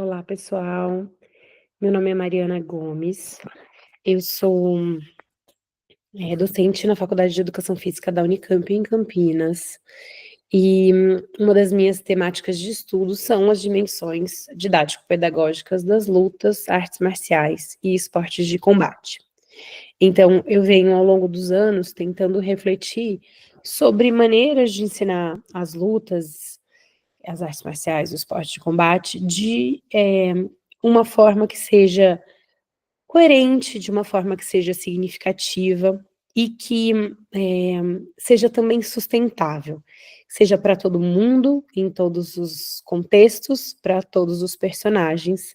Olá, pessoal. Meu nome é Mariana Gomes. Eu sou, docente na Faculdade de Educação Física da Unicamp, em Campinas. E uma das minhas temáticas de estudo são as dimensões didático-pedagógicas das lutas, artes marciais e esportes de combate. Então, eu venho, ao longo dos anos, tentando refletir sobre maneiras de ensinar as lutas, as artes marciais, o esporte de combate, de uma forma que seja coerente, de uma forma que seja significativa e que seja também sustentável, seja para todo mundo, em todos os contextos, para todos os personagens.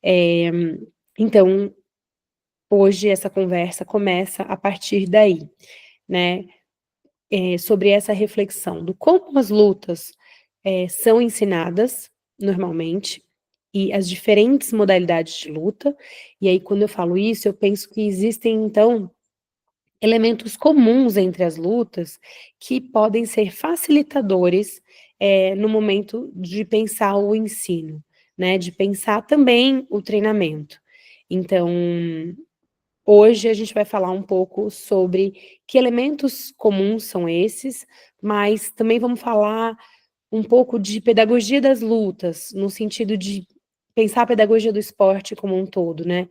Eh, então, hoje essa conversa começa a partir daí, né, sobre essa reflexão do como as lutas são ensinadas normalmente, e as diferentes modalidades de luta, e aí quando eu falo isso, eu penso que existem então elementos comuns entre as lutas que podem ser facilitadores, no momento de pensar o ensino, né, de pensar também o treinamento. Então, hoje a gente vai falar um pouco sobre que elementos comuns são esses, mas também vamos falar um pouco de pedagogia das lutas, no sentido de pensar a pedagogia do esporte como um todo, né.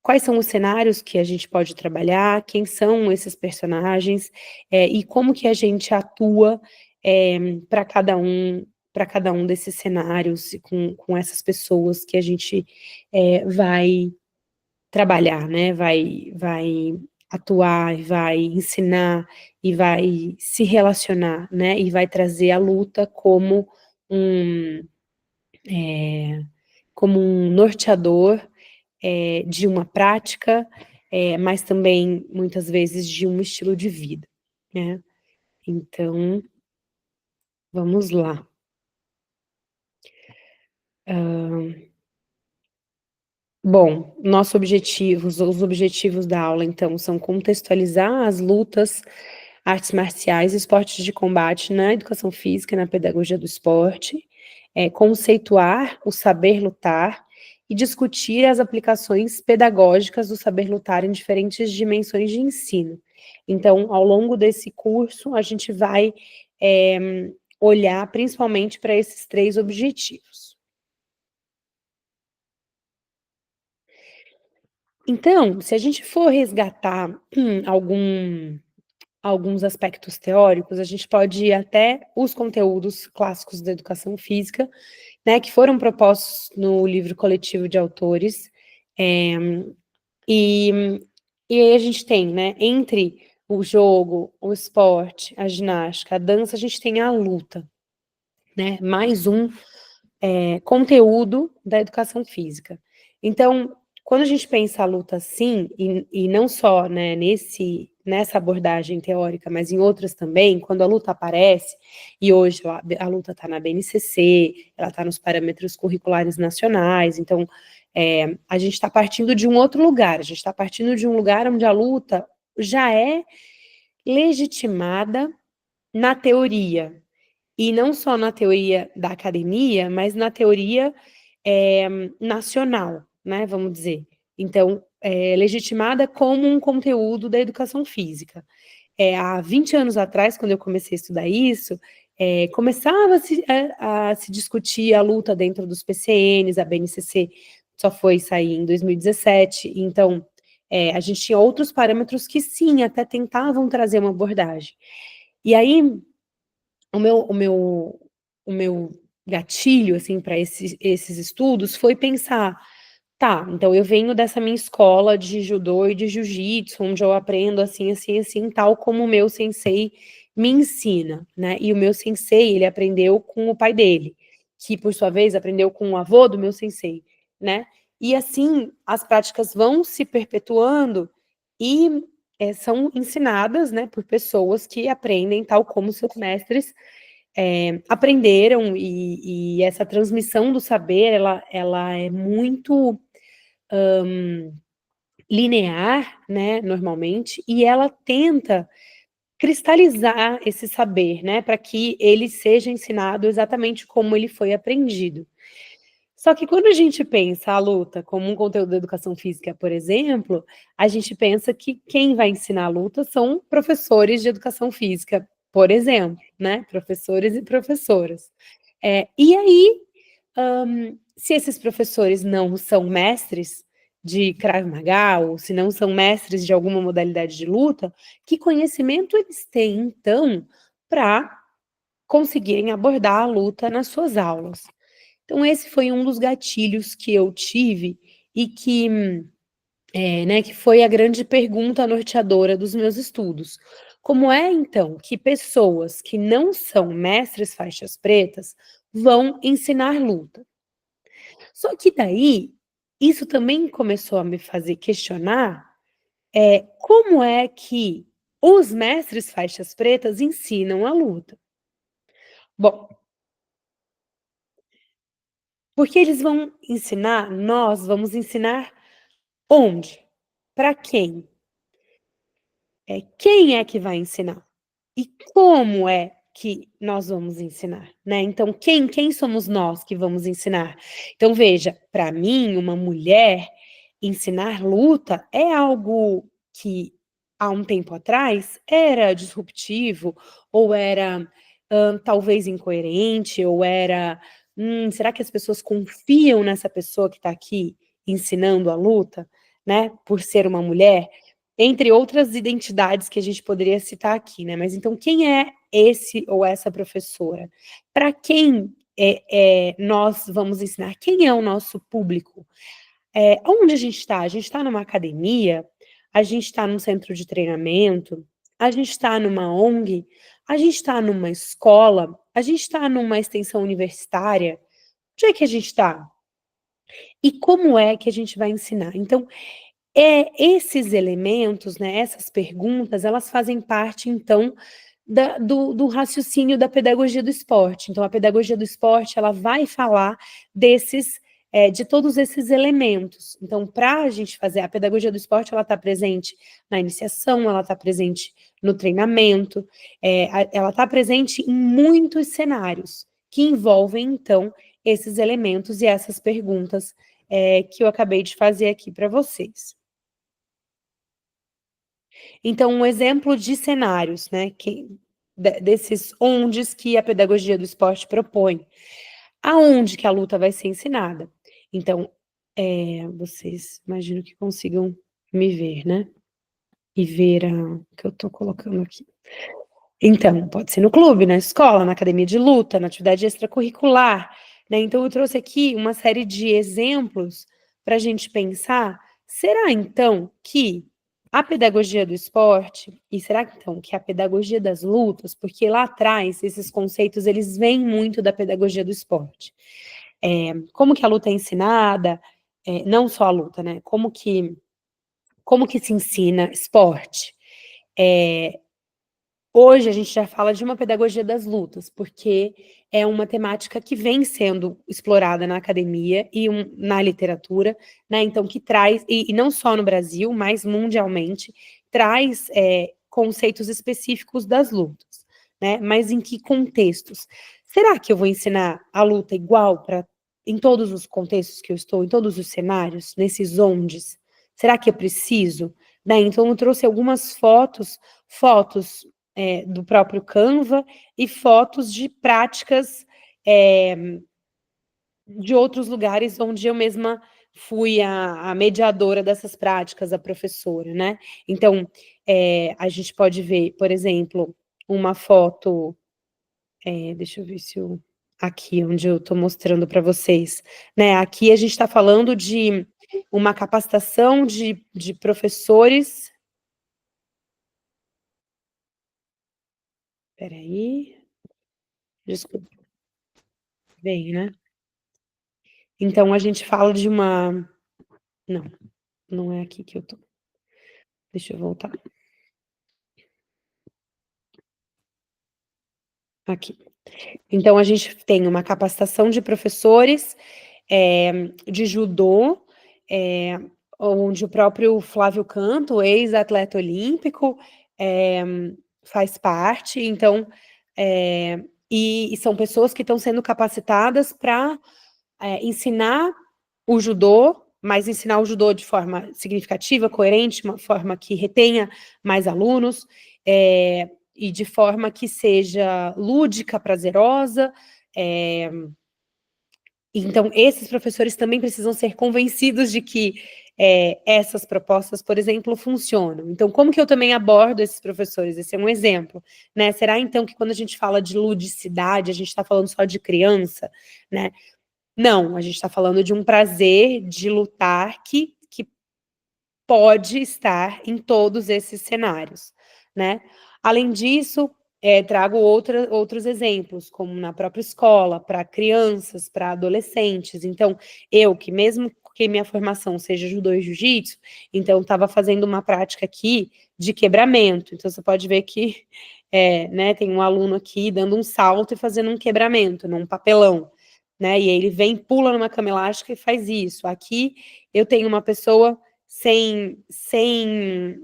Quais são os cenários que a gente pode trabalhar, quem são esses personagens, e como que a gente atua, para cada um desses cenários e com essas pessoas que a gente, vai trabalhar, né, vai atuar, vai ensinar e vai se relacionar, né, e vai trazer a luta um, eh, como um norteador, de uma prática, mas também, muitas vezes, de um estilo de vida, né. Então, vamos lá. Bom, os objetivos da aula, então, são contextualizar as lutas, artes marciais e esportes de combate na educação física e na pedagogia do esporte, conceituar o saber lutar e discutir as aplicações pedagógicas do saber lutar em diferentes dimensões de ensino. Então, ao longo desse curso, a gente vai, olhar principalmente para esses 3 objetivos. Então, se a gente for resgatar alguns aspectos teóricos, a gente pode ir até os conteúdos clássicos da educação física, né, que foram propostos no livro coletivo de autores, e e aí a gente tem, né, entre o jogo, o esporte, a ginástica, a dança, a gente tem a luta, né, mais um conteúdo da educação física. Então, quando a gente pensa a luta assim, e não só, né, nessa abordagem teórica, mas em outras também, quando a luta aparece, e hoje a luta está na BNCC, ela está nos parâmetros curriculares nacionais, então, a gente está partindo de um outro lugar, a gente está partindo de um lugar onde a luta já é legitimada na teoria, e não só na teoria da academia, mas na teoria, nacional, né, vamos dizer. Então, legitimada como um conteúdo da educação física. Há 20 anos atrás, quando eu comecei a estudar isso, começava-se a se discutir a luta dentro dos PCNs, a BNCC só foi sair em 2017, então, a gente tinha outros parâmetros que sim, até tentavam trazer uma abordagem. E aí o meu o meu o meu gatilho, assim, para esses estudos foi pensar: "Tá, então eu venho dessa minha escola de judô e de jiu-jitsu, onde eu aprendo assim, assim, assim, tal como o meu sensei me ensina", né, e o meu sensei, ele aprendeu com o pai dele, que por sua vez aprendeu com o avô do meu sensei, né. E assim, as práticas vão se perpetuando e, são ensinadas, né, por pessoas que aprendem tal como seus mestres aprenderam, e essa transmissão do saber ela é muito linear, né, normalmente, e ela tenta cristalizar esse saber, né, para que ele seja ensinado exatamente como ele foi aprendido. Só que quando a gente pensa a luta como um conteúdo da educação física, por exemplo, a gente pensa que quem vai ensinar a luta são professores de educação física, por exemplo, né, professores e professoras. E aí, se esses professores não são mestres de Krav Maga ou se não são mestres de alguma modalidade de luta, que conhecimento eles têm então para conseguirem abordar a luta nas suas aulas? Então esse foi um dos gatilhos que eu tive e que, né, que foi a grande pergunta norteadora dos meus estudos. Como é então que pessoas que não são mestres faixas pretas vão ensinar luta? Só que daí, isso também começou a me fazer questionar, como é que os mestres faixas pretas ensinam a luta? Bom, porque eles vão ensinar, nós vamos ensinar onde? Para quem? Quem é que vai ensinar? E como é que nós vamos ensinar, né? Então, quem somos nós que vamos ensinar? Então, veja, para mim, uma mulher ensinar luta é algo que, há um tempo atrás, era disruptivo ou era, talvez incoerente ou era: será que as pessoas confiam nessa pessoa que está aqui ensinando a luta, né, por ser uma mulher? Entre outras identidades que a gente poderia citar aqui, né, mas então quem é esse ou essa professora? Para quem, nós vamos ensinar? Quem é o nosso público? Onde a gente está? A gente está numa academia? A gente está num centro de treinamento? A gente está numa ONG? A gente está numa escola? A gente está numa extensão universitária? Onde é que a gente está? E como é que a gente vai ensinar? Então, esses elementos, né, essas perguntas, elas fazem parte, então, do raciocínio da pedagogia do esporte. Então, a pedagogia do esporte, ela vai falar desses, de todos esses elementos. Então, para a gente fazer a pedagogia do esporte, ela está presente na iniciação, ela está presente no treinamento, ela está presente em muitos cenários que envolvem, então, esses elementos e essas perguntas, que eu acabei de fazer aqui para vocês. Então, um exemplo de cenários, né, que desses ondes que a pedagogia do esporte propõe. Aonde que a luta vai ser ensinada? Então, vocês imagino que consigam me ver, né, e ver o que eu estou colocando aqui. Então, pode ser no clube, na escola, na academia de luta, na atividade extracurricular, né. Então eu trouxe aqui uma série de exemplos para a gente pensar, será então que a pedagogia do esporte e será então que a pedagogia das lutas, porque lá atrás esses conceitos eles vêm muito da pedagogia do esporte. Como que a luta é ensinada, não só a luta, né, como que se ensina esporte? Eh Hoje a gente já fala de uma pedagogia das lutas, porque é uma temática que vem sendo explorada na academia e na literatura, né, então que traz e não só no Brasil, mas mundialmente, traz, conceitos específicos das lutas, né, mas em que contextos? Será que eu vou ensinar a luta igual para em todos os contextos que eu estou, em todos os cenários, nesses ondes? Será que eu preciso? Né, então eu trouxe algumas fotos do próprio Canva e fotos de práticas, de outros lugares onde eu mesma fui a mediadora dessas práticas, a professora, né. Então, a gente pode ver, por exemplo, uma foto, deixa eu ver se eu aqui onde eu estou mostrando para vocês, né, aqui a gente está falando de uma capacitação de professores espera aí, desculpa, bem, né. Então a gente fala de uma não, não é aqui que eu tô. Deixa eu voltar. Aqui. Então a gente tem uma capacitação de professores, de judô, eh, onde o próprio Flávio Canto, ex-atleta olímpico, eh, faz parte. Então, e são pessoas que estão sendo capacitadas para ensinar o judô, mas ensinar o judô de forma significativa, coerente, uma forma que retenha mais alunos, e de forma que seja lúdica, prazerosa. Então, esses professores também precisam ser convencidos de que essas propostas, por exemplo, funcionam. Então, como que eu também abordo esses professores? Esse é um exemplo, né? Será, então, que quando a gente fala de ludicidade, a gente está falando só de criança, né? Não, a gente está falando de um prazer de lutar que pode estar em todos esses cenários, né? Além disso, trago outros exemplos, como na própria escola, para crianças, para adolescentes. Então, eu, que mesmo que minha formação seja judô e jiu-jitsu, então estava fazendo uma prática aqui de quebramento. Então, você pode ver que né, tem um aluno aqui dando um salto e fazendo um quebramento num papelão, né? E aí ele vem, pula numa cama elástica e faz isso. Aqui eu tenho uma pessoa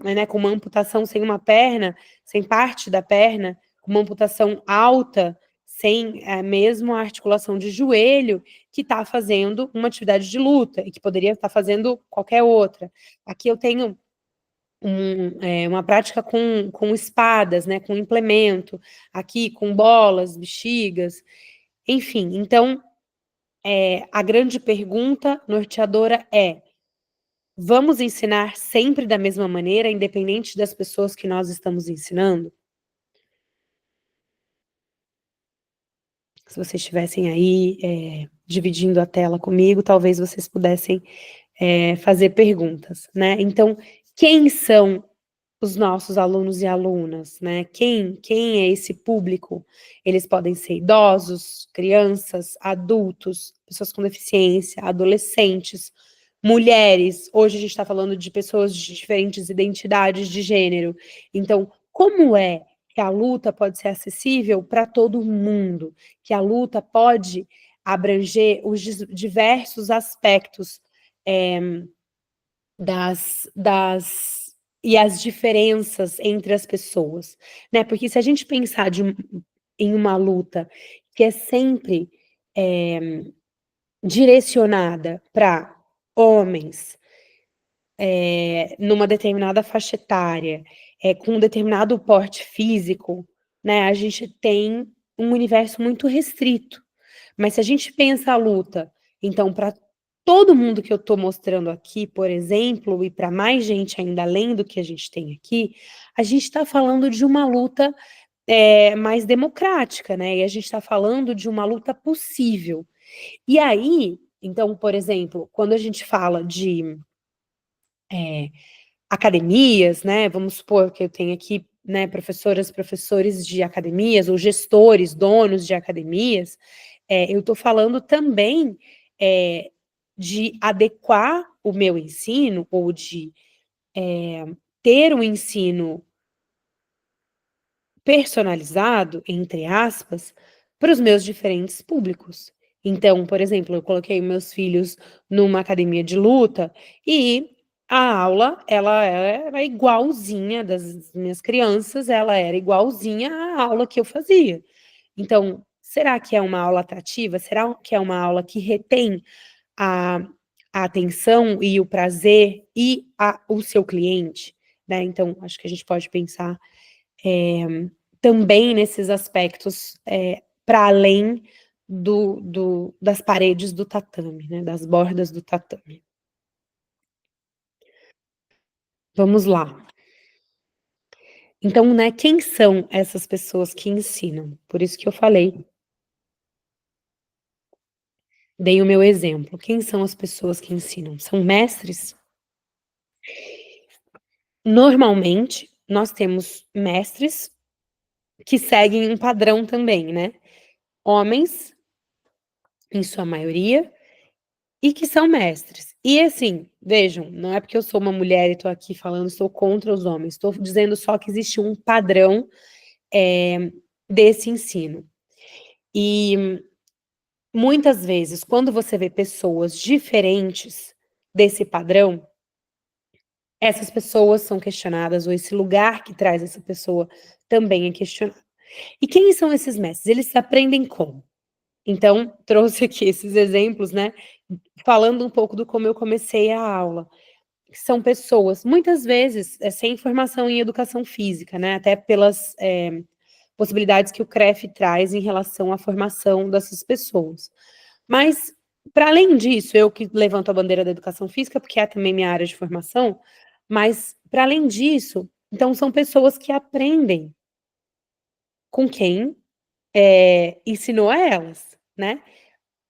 né, com uma amputação sem uma perna, sem parte da perna, com uma amputação alta, sem mesmo a articulação de joelho, que está fazendo uma atividade de luta e que poderia estar fazendo qualquer outra. Aqui eu tenho uma prática com espadas, né, com implemento, aqui com bolas, bexigas, enfim. Então, a grande pergunta norteadora é: vamos ensinar sempre da mesma maneira, independente das pessoas que nós estamos ensinando? Se vocês estivessem aí, dividindo a tela comigo, talvez vocês pudessem, fazer perguntas, né. Então, quem são os nossos alunos e alunas, né? Quem é esse público? Eles podem ser idosos, crianças, adultos, pessoas com deficiência, adolescentes, mulheres. Hoje a gente está falando de pessoas de diferentes identidades de gênero. Então, como é que a luta pode ser acessível para todo mundo? Que a luta pode abranger os diversos aspectos e as diferenças entre as pessoas, né? Porque se a gente pensar em uma luta que é sempre direcionada para homens, numa determinada faixa etária, com um determinado porte físico, né? A gente tem um universo muito restrito. Mas se a gente pensa a luta, então, para todo mundo que eu estou mostrando aqui, por exemplo, e para mais gente ainda além do que a gente tem aqui, a gente está falando de uma luta mais democrática, né? E a gente está falando de uma luta possível. E aí, então, por exemplo, quando a gente fala de academias, né? Vamos supor que eu tenho aqui, né, professoras, professores de academias, ou gestores, donos de academias, eu estou falando também de adequar o meu ensino, ou de ter um ensino personalizado, entre aspas, para os meus diferentes públicos. Então, por exemplo, eu coloquei meus filhos numa academia de luta e a aula, ela era igualzinha das minhas crianças, ela era igualzinha à aula que eu fazia. Então, será que é uma aula atrativa? Será que é uma aula que retém a, a atenção e o prazer e o seu cliente? Né? Então, acho que a gente pode pensar também nesses aspectos, para além das paredes do tatame, né, das bordas do tatame. Vamos lá. Então, né, quem são essas pessoas que ensinam? Por isso que eu falei, dei o meu exemplo. Quem são as pessoas que ensinam? São mestres? Normalmente, nós temos mestres que seguem um padrão também, né? Homens, em sua maioria, e que são mestres. E assim, vejam, não é porque eu sou uma mulher e estou aqui falando, estou contra os homens, estou dizendo só que existe um padrão desse ensino. E muitas vezes, quando você vê pessoas diferentes desse padrão, essas pessoas são questionadas, ou esse lugar que traz essa pessoa também é questionado. E quem são esses mestres? Eles aprendem como? Então, trouxe aqui esses exemplos, né, falando um pouco do como eu comecei a aula. São pessoas, muitas vezes, sem formação em educação física, né, até pelas possibilidades que o CREF traz em relação à formação dessas pessoas. Mas, para além disso, eu que levanto a bandeira da educação física, porque é também minha área de formação, mas, para além disso, então são pessoas que aprendem com quem ensinou a elas, né?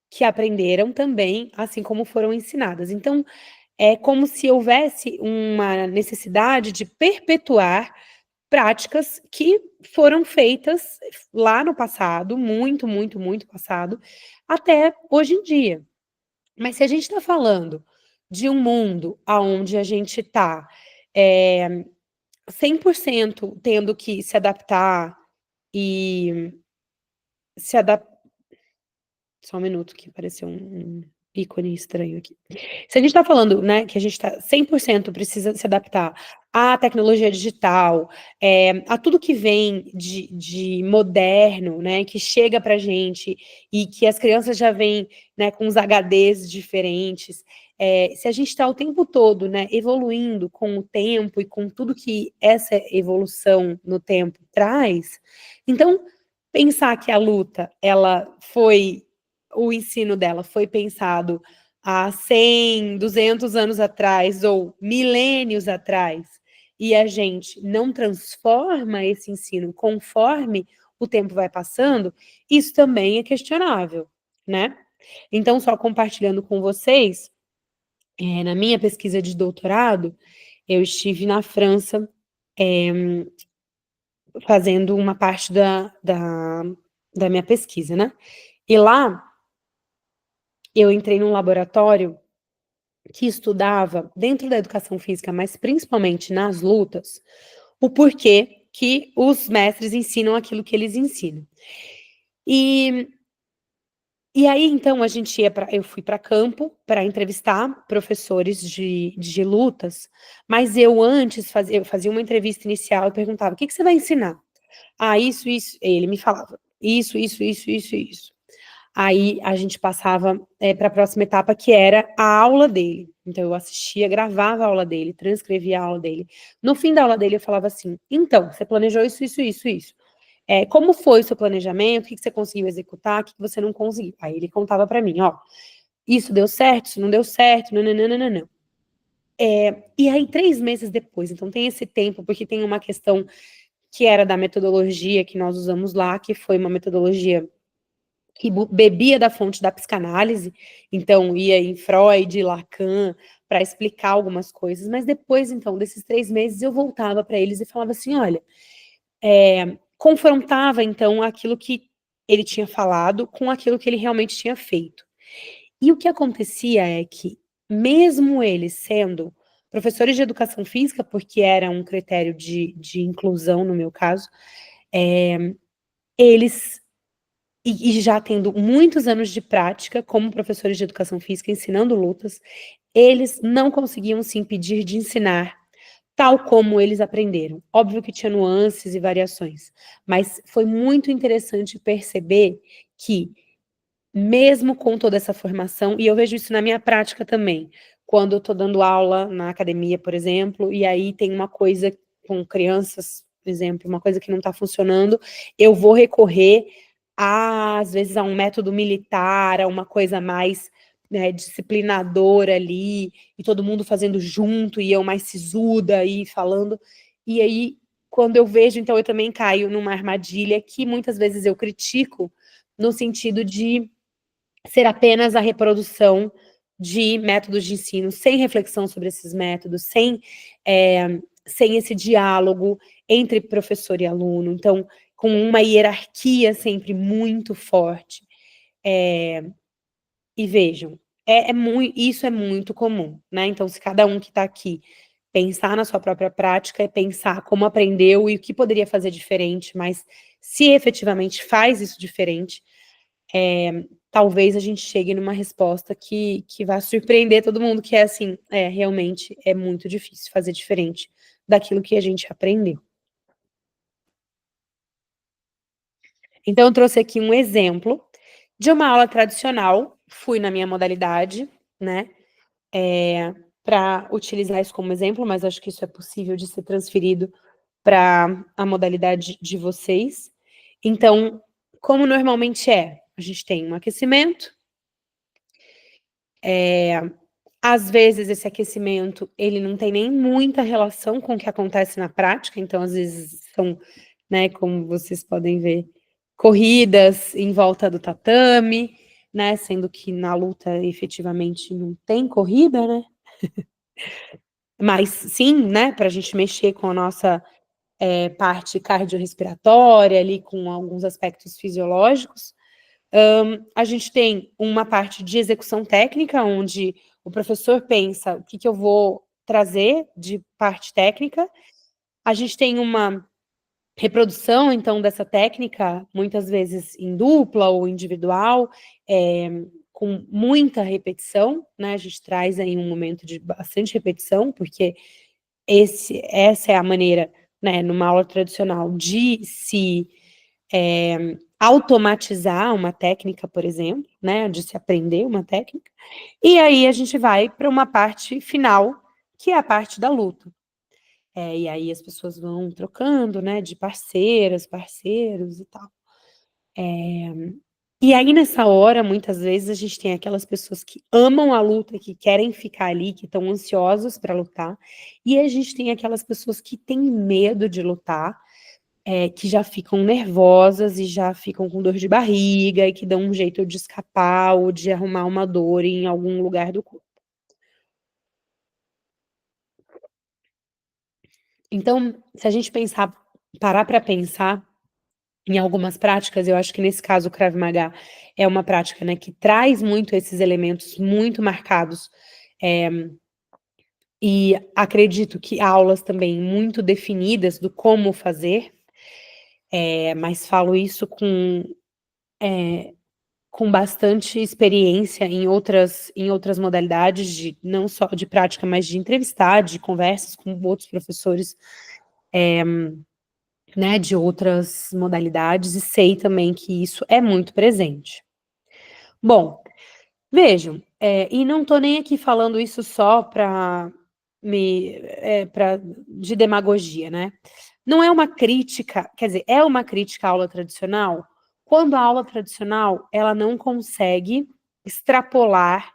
Que aprenderam também, assim como foram ensinadas. Então, é como se houvesse uma necessidade de perpetuar práticas que foram feitas lá no passado, muito, muito, muito passado, até hoje em dia. Mas se a gente está falando de um mundo onde a gente está 100% tendo que se adaptar e se adaptar. Só um minuto que apareceu um ícone estranho aqui. Se a gente está falando, né, que a gente está 100% precisa se adaptar à tecnologia digital, a tudo que vem de moderno, né, que chega para a gente e que as crianças já vêm, né, com os HDs diferentes, se a gente está o tempo todo, né, evoluindo com o tempo e com tudo que essa evolução no tempo traz, então pensar que a luta, ela foi o ensino dela foi pensado há 100, 200 anos atrás ou milênios atrás, e a gente não transforma esse ensino conforme o tempo vai passando, isso também é questionável, né? Então, só compartilhando com vocês, na minha pesquisa de doutorado, eu estive na França, fazendo uma parte da minha pesquisa, né? E lá eu entrei num laboratório que estudava, dentro da educação física, mas principalmente nas lutas, o porquê que os mestres ensinam aquilo que eles ensinam. E, e aí, então, eu fui para campo para entrevistar professores de lutas, mas eu antes eu fazia uma entrevista inicial e perguntava: o que você vai ensinar? Ah, isso. Ele me falava: isso. Aí a gente passava para a próxima etapa, que era a aula dele. Então eu assistia, gravava a aula dele, transcrevia a aula dele. No fim da aula dele eu falava assim: então, você planejou isso. Como foi o seu planejamento? O que você conseguiu executar? O que você não conseguiu? Aí ele contava para mim: ó, isso deu certo, isso não deu certo, não. E aí 3 meses depois, então tem esse tempo, porque tem uma questão que era da metodologia que nós usamos lá, que foi uma metodologia que bebia da fonte da psicanálise, então ia em Freud, Lacan, para explicar algumas coisas, mas depois, então, desses 3 meses, eu voltava para eles e falava assim, olha, confrontava, então, aquilo que ele tinha falado com aquilo que ele realmente tinha feito. E o que acontecia é que, mesmo eles sendo professores de educação física, porque era um critério de inclusão, no meu caso, eles e já tendo muitos anos de prática como professores de educação física, ensinando lutas, eles não conseguiam se impedir de ensinar tal como eles aprenderam. Óbvio que tinha nuances e variações, mas foi muito interessante perceber que, mesmo com toda essa formação, e eu vejo isso na minha prática também, quando eu estou dando aula na academia, por exemplo, e aí tem uma coisa com crianças, por exemplo, uma coisa que não está funcionando, eu vou recorrer, às vezes, a um método militar, a uma coisa mais, né, disciplinadora ali, e todo mundo fazendo junto, e eu mais sisuda e falando, e aí, quando eu vejo, então eu também caio numa armadilha que muitas vezes eu critico, no sentido de ser apenas a reprodução de métodos de ensino, sem reflexão sobre esses métodos, sem esse diálogo entre professor e aluno, então, com uma hierarquia sempre muito forte. E vejam, isso é muito comum, né? Então, se cada um que está aqui pensar na sua própria prática, é pensar como aprendeu e o que poderia fazer diferente, mas se efetivamente faz isso diferente, talvez a gente chegue numa resposta que vai surpreender todo mundo, que é assim, realmente é muito difícil fazer diferente daquilo que a gente aprendeu. Então, eu trouxe aqui um exemplo De uma aula tradicional, fui na minha modalidade, né, pra utilizar isso como exemplo, mas acho que isso é possível de ser transferido pra a modalidade de vocês. Então, como normalmente é? A gente tem um aquecimento, às vezes esse aquecimento, ele não tem nem muita relação com o que acontece na prática, então às vezes são, né, como vocês podem ver, corridas em volta do tatame, né, sendo que na luta efetivamente não tem corrida, né, mas sim, né, pra gente mexer com a nossa, parte cardiorrespiratória ali, com alguns aspectos fisiológicos. A gente tem uma parte de execução técnica, onde o professor pensa o que que eu vou trazer de parte técnica. A gente tem uma reprodução, então, dessa técnica, muitas vezes em dupla ou individual, com muita repetição, né? A gente traz aí um momento de bastante repetição, porque essa é a maneira, né, numa aula tradicional, de se automatizar uma técnica, por exemplo, né, de se aprender uma técnica, e aí a gente vai para uma parte final, que é a parte da luta. E aí as pessoas vão trocando, né, de parceiras, parceiros e tal. E aí nessa hora, muitas vezes, a gente tem aquelas pessoas que amam a luta, que querem ficar ali, que estão ansiosos para lutar, e a gente tem aquelas pessoas que têm medo de lutar, que já ficam nervosas e já ficam com dor de barriga e que dão um jeito de escapar ou de arrumar uma dor em algum lugar do corpo. Então, se a gente parar para pensar em algumas práticas, eu acho que nesse caso o Krav Maga é uma prática, né, que traz muito esses elementos muito marcados, e acredito que aulas também muito definidas do como fazer, mas falo isso com bastante experiência em outras modalidades de não só de prática, mas de entrevistar, de conversas com outros professores, né, de outras modalidades, e sei também que isso é muito presente. Bom, vejam, e não estou nem aqui falando isso só para de demagogia, né. Não é uma crítica, quer dizer, é uma crítica à aula tradicional, quando a aula tradicional, ela não consegue extrapolar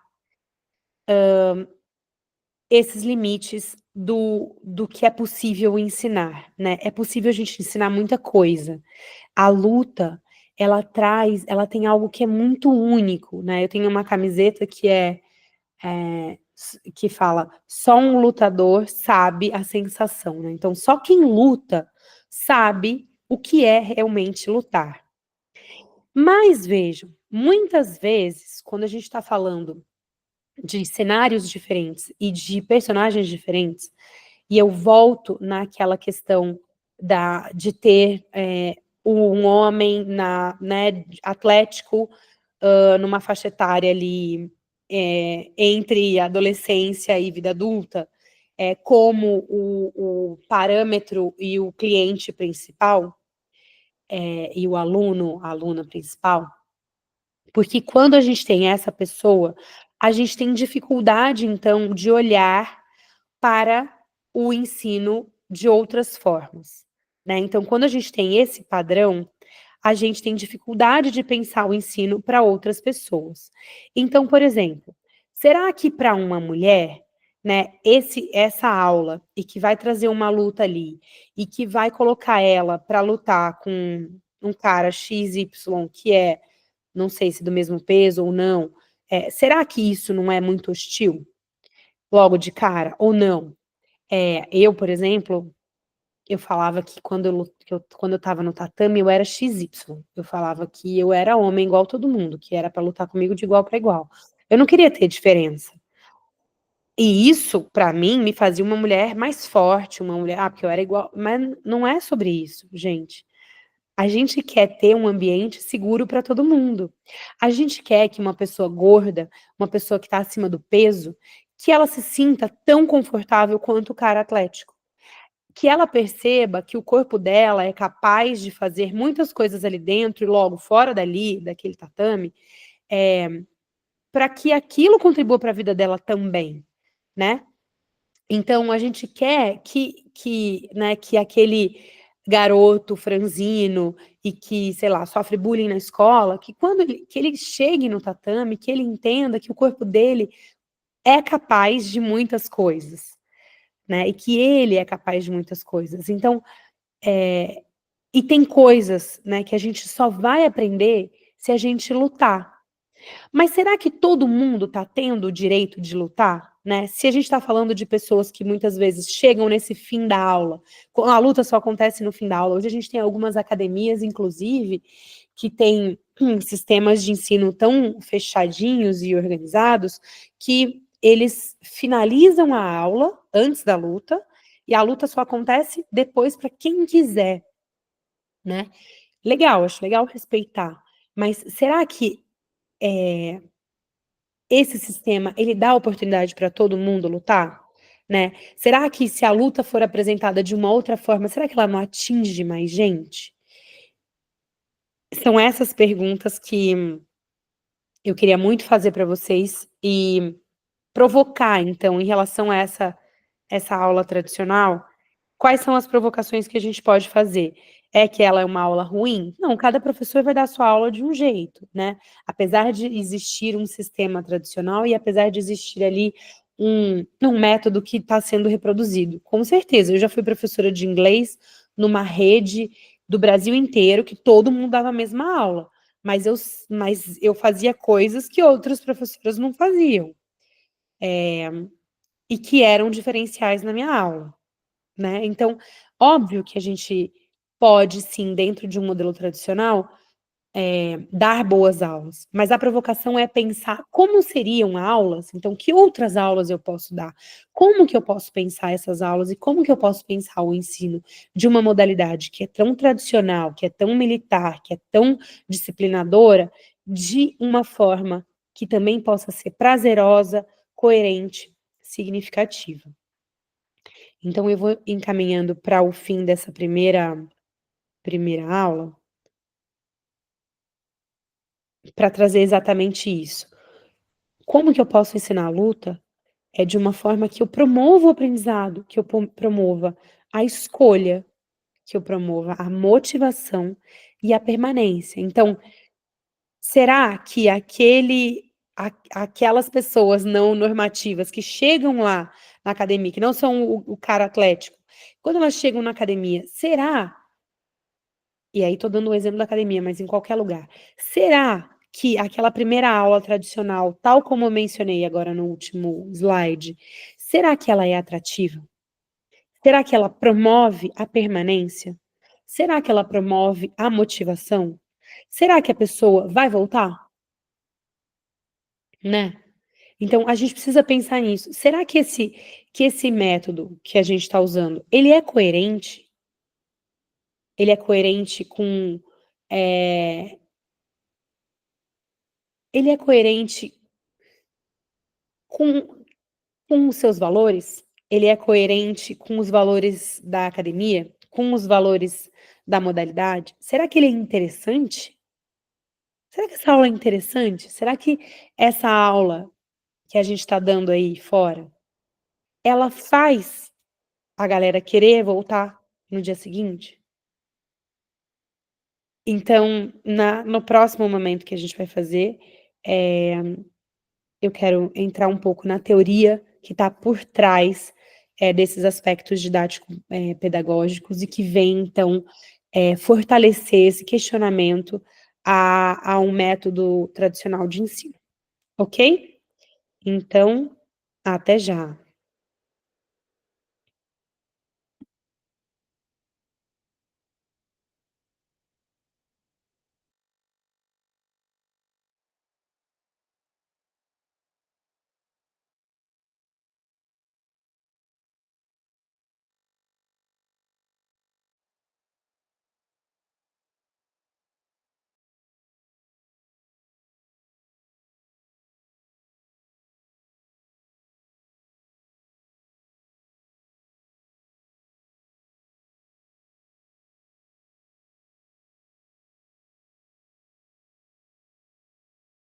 esses limites do que é possível ensinar, né. É possível a gente ensinar muita coisa. A luta, ela tem algo que é muito único, né. Eu tenho uma camiseta que fala: "Só um lutador sabe a sensação", né. Então só quem luta sabe o que é realmente lutar. Mas vejam, muitas vezes, quando a gente está falando de cenários diferentes e de personagens diferentes, e eu volto naquela questão de ter, um homem né, atlético, numa faixa etária ali, entre adolescência e vida adulta, como o parâmetro e o cliente principal, e o aluno, a aluna principal, porque quando a gente tem essa pessoa, a gente tem dificuldade, então, de olhar para o ensino de outras formas, né. Então, quando a gente tem esse padrão, a gente tem dificuldade de pensar o ensino para outras pessoas. Então, por exemplo, será que para uma mulher, né, essa aula, e que vai trazer uma luta ali, e que vai colocar ela para lutar com um cara XY que é, não sei se do mesmo peso ou não, será que isso não é muito hostil, logo de cara, ou não? Eu, por exemplo, eu falava que quando eu estava no tatame eu era XY, eu falava que eu era homem igual todo mundo, que era para lutar comigo de igual para igual. Eu não queria ter diferença. E isso, para mim, me fazia uma mulher mais forte, uma mulher porque eu era igual, mas não é sobre isso, gente. A gente quer ter um ambiente seguro para todo mundo. A gente quer que uma pessoa gorda, uma pessoa que está acima do peso, que ela se sinta tão confortável quanto o cara atlético. que ela perceba que o corpo dela é capaz de fazer muitas coisas ali dentro e logo fora dali, daquele tatame, para que aquilo contribua para a vida dela também, né. Então a gente quer né, que aquele garoto franzino e que, sei lá, sofre bullying na escola, que quando ele chegue no tatame, que ele entenda que o corpo dele é capaz de muitas coisas, né, e que ele é capaz de muitas coisas. Então, e tem coisas, né, que a gente só vai aprender se a gente lutar. Mas será que todo mundo está tendo o direito de lutar, né? Se a gente está falando de pessoas que muitas vezes chegam nesse fim da aula, a luta só acontece no fim da aula. Hoje a gente tem algumas academias, inclusive, que têm sistemas de ensino tão fechadinhos e organizados que eles finalizam a aula antes da luta e a luta só acontece depois para quem quiser, né? Legal, acho legal respeitar. Mas será que esse sistema, ele dá oportunidade para todo mundo lutar? Né? Será que se a luta for apresentada de uma outra forma, será que ela não atinge mais gente? São essas perguntas que eu queria muito fazer para vocês e provocar, então, em relação a essa aula tradicional, quais são as provocações que a gente pode fazer? É que ela é uma aula ruim? Não, cada professor vai dar a sua aula de um jeito, né. Apesar de existir um sistema tradicional e apesar de existir ali um método que está sendo reproduzido. Com certeza, eu já fui professora de inglês numa rede do Brasil inteiro que todo mundo dava a mesma aula, mas eu fazia coisas que outros professores não faziam, e que eram diferenciais na minha aula. Né, então, óbvio que a gente pode sim, dentro de um modelo tradicional, dar boas aulas, mas a provocação é pensar como seriam aulas, então que outras aulas eu posso dar? Como que eu posso pensar essas aulas e como que eu posso pensar o ensino de uma modalidade que é tão tradicional, que é tão militar, que é tão disciplinadora, de uma forma que também possa ser prazerosa, coerente, significativa. Então eu vou encaminhando para o fim dessa primeira aula, para trazer exatamente isso. Como que eu posso ensinar a luta? É de uma forma que eu promova o aprendizado, que eu promova a escolha, que eu promova a motivação e a permanência. Então, será que aquelas pessoas não normativas que chegam lá na academia, que não são o cara atlético, quando elas chegam na academia, será. E aí tô dando o exemplo da academia, mas em qualquer lugar. Será que aquela primeira aula tradicional, tal como eu mencionei agora no último slide, será que ela é atrativa? Será que ela promove a permanência? Será que ela promove a motivação? Será que a pessoa vai voltar? Né? Então a gente precisa pensar nisso. Será que esse método que a gente está usando, ele é coerente? Ele é coerente com, eh, ele é coerente com os seus valores? Ele é coerente com os valores da academia? Com os valores da modalidade? Será que ele é interessante? Será que essa aula é interessante? Será que essa aula que a gente está dando aí fora, ela faz a galera querer voltar no dia seguinte? Então, no próximo momento que a gente vai fazer, eh eu quero entrar um pouco na teoria que está por trás, desses aspectos didáticos, pedagógicos e que vem então, fortalecer esse questionamento a um método tradicional de ensino, ok? Então, até já.